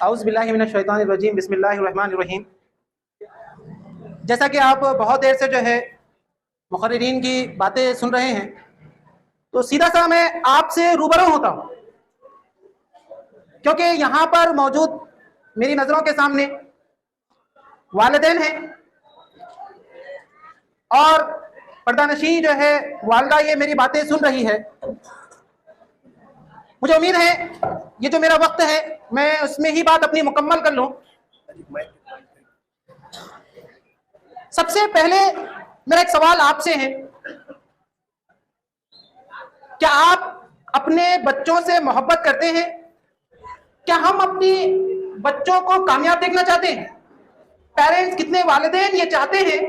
औज़ु बिल्लाहि मिनश शैतानिर रजीम, बिस्मिल्लाहिर रहमानिर रहीम। जैसा कि आप बहुत देर से जो है मुक़र्रिरीन की बातें सुन रहे हैं, तो सीधा सा मैं आपसे रूबरू होता हूँ, क्योंकि यहाँ पर मौजूद मेरी नज़रों के सामने वालिदैन हैं और पर्दानशी जो है वालदा ये मेरी बातें सुन रही है। मुझे उम्मीद है ये जो मेरा वक्त है मैं उसमें ही बात अपनी मुकम्मल कर लूं। सबसे पहले मेरा एक सवाल आपसे है, क्या आप अपने बच्चों से मोहब्बत करते हैं? क्या हम अपनी बच्चों को कामयाब देखना चाहते हैं? पेरेंट्स, कितने वालिदैन ये चाहते हैं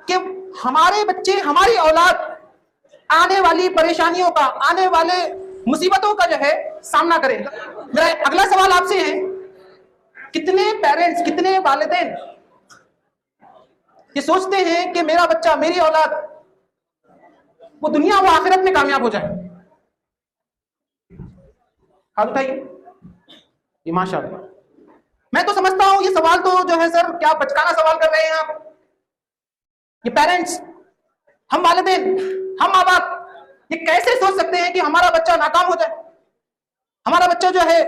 कि हमारे बच्चे, हमारी औलाद आने वाली परेशानियों का, आने वाले मुसीबतों का जो है सामना करें? मेरा अगला सवाल आपसे है, कितने पेरेंट्स, कितने वालिदैन ये सोचते हैं कि मेरा बच्चा, मेरी औलाद वो दुनिया व आखिरत में कामयाब हो जाए? हाथ उठाइए। ये माशाअल्लाह। मैं तो समझता हूं ये सवाल तो जो है सर, क्या बचकाना सवाल कर रहे हैं आप। ये पेरेंट्स, हम वालिदैन, हम माँ बाप ये कैसे सोच सकते हैं कि हमारा बच्चा नाकाम हो जाए, हमारा बच्चा जो है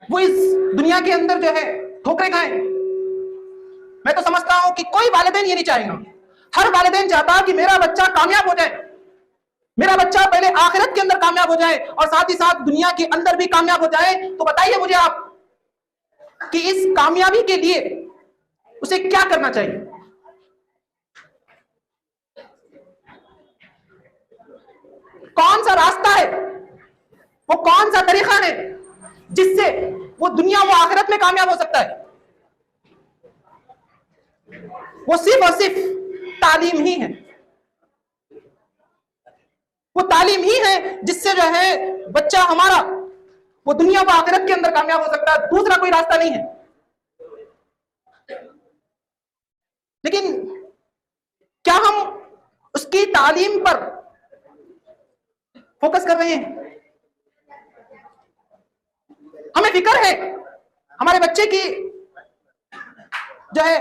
वो इस दुनिया के अंदर जो है ठोकरें खाए? मैं तो समझता हूं कि कोई वालिदैन ये नहीं चाहेगा। हर वालिदैन चाहता कि मेरा बच्चा कामयाब हो जाए, मेरा बच्चा पहले आखिरत के अंदर कामयाब हो जाए और साथ ही साथ दुनिया के अंदर भी कामयाब हो जाए। तो बताइए मुझे आप कि इस कामयाबी के लिए उसे क्या करना चाहिए? कौन सा रास्ता है, वो कौन सा तरीका है जिससे वो दुनिया व आखिरत में कामयाब हो सकता है? वो सिर्फ और सिर्फ तालीम ही है। वो तालीम ही है जिससे जो है बच्चा हमारा वो दुनिया व आखिरत के अंदर कामयाब हो सकता है। दूसरा कोई रास्ता नहीं है। लेकिन क्या हम उसकी तालीम पर फोकस कर रहे हैं? हमें फिक्र है हमारे बच्चे की जो है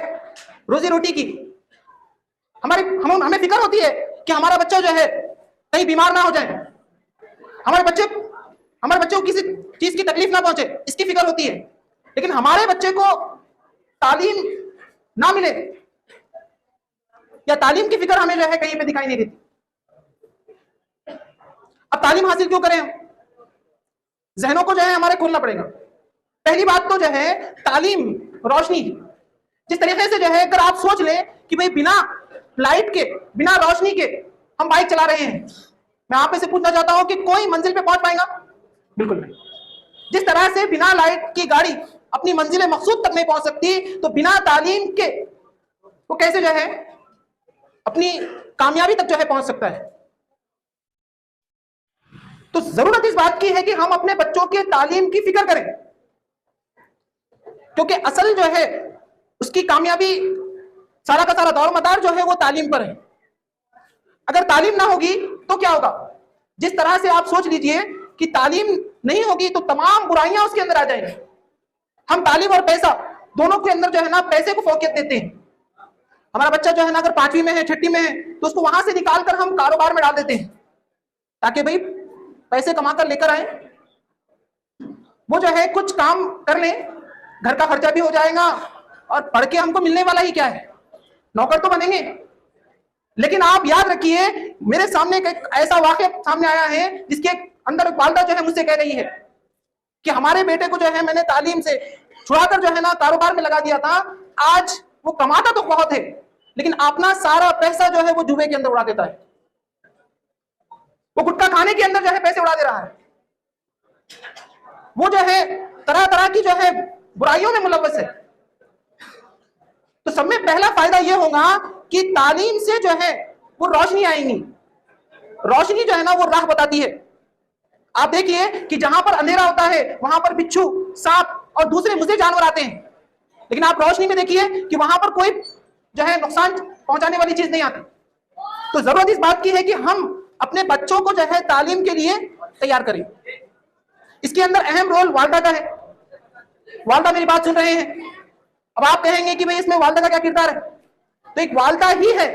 रोजी रोटी की, हमें फिक्र होती है कि हमारा बच्चा जो है कहीं बीमार ना हो जाए, हमारे बच्चे को किसी चीज की तकलीफ ना पहुंचे, इसकी फिक्र होती है। लेकिन हमारे बच्चे को तालीम ना मिले या तालीम की फिक्र हमें जो है कहीं पे दिखाई नहीं देती। अब तालीम हासिल क्यों करें? जहनों को जो है हमारे खोलना पड़ेगा। पहली बात तो जो है तालीम, रोशनी। जिस तरीके से जो है अगर आप सोच लें कि भाई बिना लाइट के, बिना रोशनी के हम बाइक चला रहे हैं, मैं आप से पूछना चाहता हूं कि कोई मंजिल पे पहुंच पाएगा? बिल्कुल नहीं। जिस तरह से बिना लाइट की गाड़ी अपनी मंजिल मकसूद तक नहीं पहुंच सकती, तो बिना तालीम के वो कैसे जो है अपनी कामयाबी तक जो है पहुंच सकता है? तो जरूरत इस बात की है कि हम अपने बच्चों के तालीम की फिक्र करें, क्योंकि असल जो है उसकी कामयाबी, सारा का सारा दौर मदार जो है वो तालीम पर है। अगर तालीम ना होगी तो क्या होगा? जिस तरह से आप सोच लीजिए कि तालीम नहीं होगी तो तमाम बुराइयां उसके अंदर आ जाएंगी। हम तालीम और पैसा दोनों के अंदर जो है ना पैसे को फोकियत देते हैं। हमारा बच्चा जो है ना अगर 5वीं में है, 6ठी में है, तो उसको वहां से निकालकर हम कारोबार में डाल देते हैं ताकि भाई पैसे कमाकर लेकर आए, वो जो है कुछ काम कर ले, घर का खर्चा भी हो जाएगा और पढ़ के हमको मिलने वाला ही क्या है, नौकर तो बनेंगे। लेकिन आप याद रखिए, मेरे सामने एक ऐसा वाकया सामने आया है जिसके अंदर वालिदा जो है मुझसे कह रही है कि हमारे बेटे को जो है मैंने तालीम से छुड़ाकर जो है ना कारोबार में लगा दिया था। आज वो कमाता तो बहुत है लेकिन अपना सारा पैसा जो है वो जुए के अंदर उड़ा देता है, वो गुटखा खाने के अंदर जो है पैसे उड़ा दे रहा है, वो जो है तरह तरह की जो है बुराइयों में मुलव्वस है। तो सब में पहला फायदा यह होगा कि तालीम से जो है वो रोशनी आएंगी। रोशनी जो है ना वो राह बताती है। आप देखिए कि जहां पर अंधेरा होता है वहां पर बिच्छू, सांप और दूसरे मुझे जानवर आते हैं, लेकिन आप रोशनी में देखिए कि वहां पर कोई जो है नुकसान पहुंचाने वाली चीज नहीं आती। तो जरूरत इस बात की है कि हम अपने बच्चों को जो है तालीम के लिए तैयार करें। इसके अंदर अहम रोल वालिदा का है। वालदा मेरी बात सुन रहे हैं। अब आप कहेंगे कि भाई इसमें वालदा का क्या किरदार है? तो एक वालदा ही है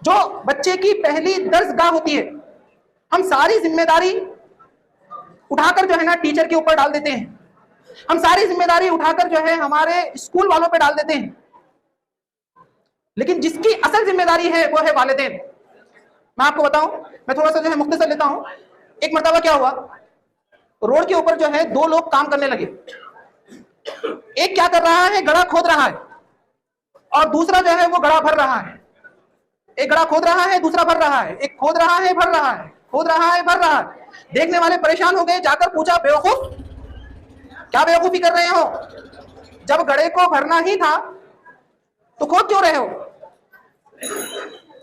जो बच्चे की पहली दर्सगाह होती है। हम सारी जिम्मेदारी उठाकर जो है ना टीचर के ऊपर डाल देते हैं, हम सारी जिम्मेदारी उठाकर जो है हमारे स्कूल वालों पे डाल देते हैं, लेकिन जिसकी असल जिम्मेदारी है वो है वालिदैन। मैं आपको बताऊं, मैं थोड़ा सा जो है मुख्तसर लेता हूं। एक मर्तबा क्या हुआ, रोड के ऊपर जो है दो लोग काम करने लगे। एक क्या कर रहा है, गड्ढा खोद रहा है, और दूसरा जो है वो गड्ढा भर रहा है। एक गड्ढा खोद रहा है, दूसरा भर रहा है। एक खोद रहा है, भर रहा है, खोद रहा है, भर रहा है। देखने वाले परेशान हो गए, जाकर पूछा, बेवकूफ क्या बेवकूफी कर रहे हो? जब गड्ढे को भरना ही था तो खोद क्यों रहे हो?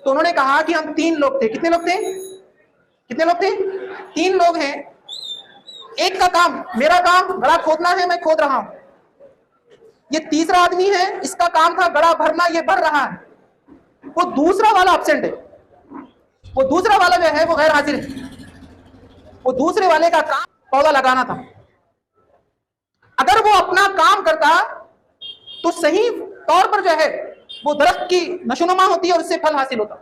तो उन्होंने कहा कि हम 3 लोग थे। कितने लोग थे? कितने लोग थे? 3 लोग हैं। एक का काम, मेरा काम गड्ढा खोदना है, मैं खोद रहा हूं। ये तीसरा आदमी है, इसका काम था गड्ढा भरना, ये भर रहा है। वो दूसरा वाला एब्सेंट है, वो दूसरा वाला जो है वो गैर हाजिर है। वो दूसरे वाले का काम पौधा लगाना था। अगर वो अपना काम करता तो सही तौर पर जो है वो दरख्त की नशोनुमा होती है और उससे फल हासिल होता।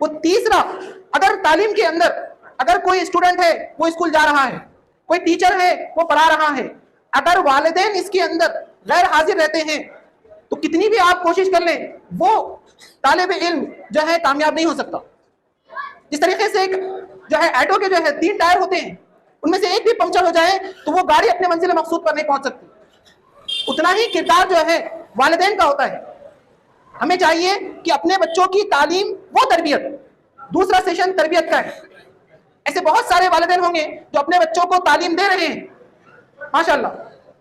वो तीसरा, अगर तालीम के अंदर अगर कोई स्टूडेंट है वो स्कूल जा रहा है, कोई टीचर है वो पढ़ा रहा है, अगर वालिदैन इसके अंदर गैर हाजिर रहते हैं तो कितनी भी आप कोशिश कर लें वो तालिब इल्म जो है कामयाब नहीं हो सकता। जिस तरीके से एक जो है ऑटो के जो है 3 टायर होते हैं, उनमें से एक भी पंक्चर हो जाए तो वो गाड़ी अपने मंजिल मकसूद पर नहीं पहुंच सकती। उतना ही किरदार जो है वालिदैन का होता है। हमें चाहिए कि अपने बच्चों की तालीम वो तरबियत, दूसरा सेशन तरबियत का है। ऐसे बहुत सारे वालिदैन होंगे जो अपने बच्चों को तालीम दे रहे हैं माशाल्लाह,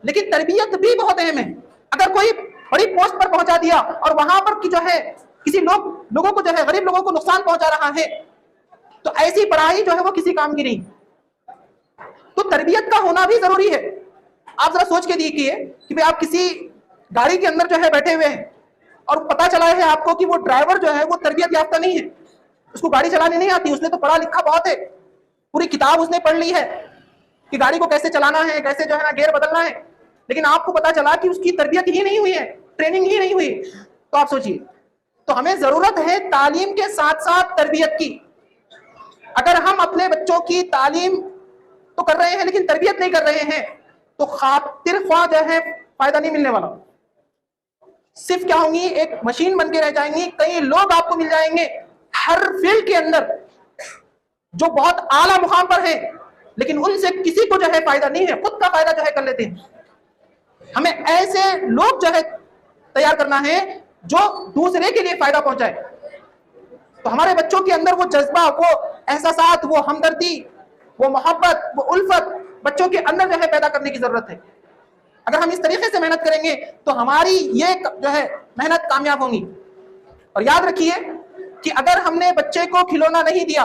लेकिन तरबियत भी बहुत अहम है। अगर कोई बड़ी पोस्ट पर पहुंचा दिया और वहां पर की जो है किसी लोगों को जो है गरीब लोगों को नुकसान पहुंचा रहा है, तो ऐसी पढ़ाई जो है वो किसी काम की नहीं। तो तरबियत का होना भी जरूरी है। आप जरा सोच के देखिए कि भाई आप किसी गाड़ी के अंदर जो है बैठे हुए हैं और पता चला है आपको कि वो ड्राइवर जो है वो तरबियत याफ्ता नहीं है, उसको गाड़ी चलानी नहीं आती। उसने तो पढ़ा लिखा बहुत है, पूरी किताब उसने पढ़ ली है कि गाड़ी को कैसे चलाना है, कैसे जो है ना गियर बदलना है, लेकिन आपको पता चला कि उसकी तरबियत ही नहीं हुई है, ट्रेनिंग ही नहीं हुई। तो आप सोचिए, तो हमें जरूरत है तालीम के साथ साथ तरबियत की। अगर हम अपने बच्चों की तालीम तो कर रहे हैं लेकिन तरबियत नहीं कर रहे हैं तो खातिर ख्वाह जो है फायदा नहीं मिलने वाला। सिर्फ क्या होंगी, एक मशीन बन के रह जाएंगी। कई लोग आपको मिल जाएंगे हर फील्ड के अंदर जो बहुत आला मुकाम पर है, लेकिन उनसे किसी को जो है फायदा नहीं है, खुद का फायदा जो है कर लेते हैं। हमें ऐसे लोग जो है तैयार करना है जो दूसरे के लिए फायदा पहुंचाए। तो हमारे बच्चों के अंदर वो जज्बा, वो एहसासात, वो हमदर्दी, वो मोहब्बत, वो उल्फत बच्चों के अंदर जो है पैदा करने की जरूरत है। अगर हम इस तरीके से मेहनत करेंगे तो हमारी ये जो है मेहनत कामयाब होगी। और याद रखिए कि अगर हमने बच्चे को खिलौना नहीं दिया,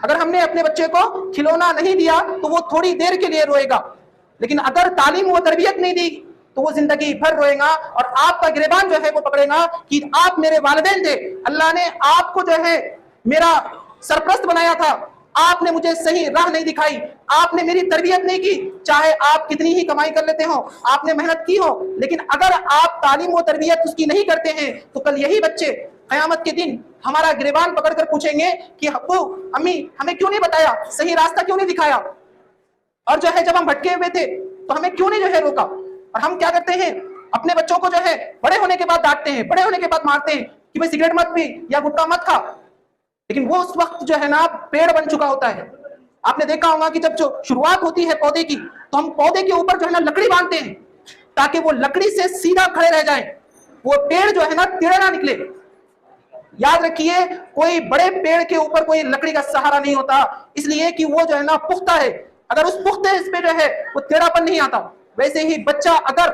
अगर हमने अपने बच्चे को खिलौना नहीं दिया तो वो थोड़ी देर के लिए रोएगा, लेकिन अगर तालीम व तरबियत नहीं दी तो वो जिंदगी भर रोएगा और आपका गिरबान जो है वो पकड़ेगा कि आप मेरे वालिदैन थे, अल्लाह ने आपको जो है मेरा सरपरस्त बनाया था, आपने मुझे सही राह नहीं दिखाई, आपने मेरी तरबियत नहीं की। चाहे आप कितनी ही कमाई कर लेते हो, आपने मेहनत की हो, लेकिन अगर आप तालीम व तरबियत उसकी नहीं करते हैं तो कल यही बच्चे क़यामत के दिन हमारा गिरबान पकड़कर पूछेंगे कि अब्बू अम्मी हमें क्यों नहीं बताया, सही रास्ता क्यों नहीं दिखाया, और जो है जब हम भटके हुए थे तो हमें क्यों नहीं जो है रोका। और हम क्या करते हैं, अपने बच्चों को जो है बड़े होने के बाद डांटते हैं, बड़े होने के बाद मारते हैं कि भाई सिगरेट मत पी या गुटखा मत खा, लेकिन वो उस वक्त जो है ना पेड़ बन चुका होता है। आपने देखा होगा कि जब जो शुरुआत होती है पौधे की तो हम पौधे के ऊपर जो है ना लकड़ी बांधते हैं ताकि वो लकड़ी से सीधा खड़े रह जाए, वो पेड़ जो है ना टेढ़ा ना निकले। याद रखिए कोई बड़े पेड़ के ऊपर कोई लकड़ी का सहारा नहीं होता, इसलिए कि वो जो है ना पुख्ता है। अगर उस पुख्ते इस पे जो है वो टेढ़ापन नहीं आता। वैसे ही बच्चा, अगर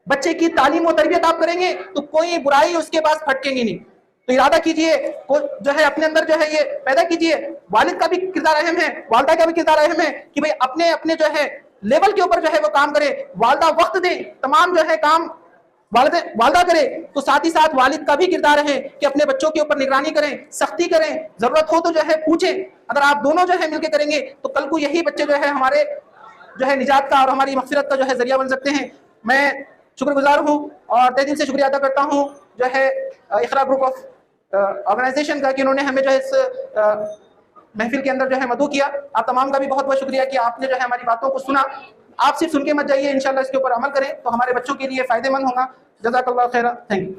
बच्चे की तालीम और तरबियत आप करेंगे तो कोई बुराई उसके पास फटकेंगी नहीं। तो इरादा कीजिए, जो है अपने अंदर जो है ये पैदा कीजिए। वालिद का भी किरदार अहम है, वालदा का भी किरदार अहम है कि भाई अपने अपने जो है लेवल के ऊपर जो है वो काम करे। वालदा वक्त दे, तमाम जो है काम वालदा करे, तो साथ ही साथ वालिद का भी किरदार है कि अपने बच्चों के ऊपर निगरानी करें, सख्ती करें, जरूरत हो तो जो है पूछें। अगर आप दोनों जो है मिलकर करेंगे तो कल को यही बच्चे जो है हमारे जो है निजात का और हमारी मग़फ़िरत का जो है ज़रिया बन सकते हैं। मैं शुक्रगुज़ार हूँ और तहे दिल से शुक्रिया अदा करता हूँ जो है इक़रा ग्रुप ऑफ ऑर्गेनाइजेशन का कि उन्होंने हमें जो है इस महफिल के अंदर जो है मदऊ किया। आप तमाम का भी बहुत बहुत शुक्रिया कि आपने जो है हमारी बातों को सुना। आप सिर्फ सुन के मत जाइए, इंशाल्लाह इसके ऊपर अमल करें तो हमारे बच्चों के लिए फ़ायदेमंद होगा। जज़ाकल्लाह खैरा। Thank you.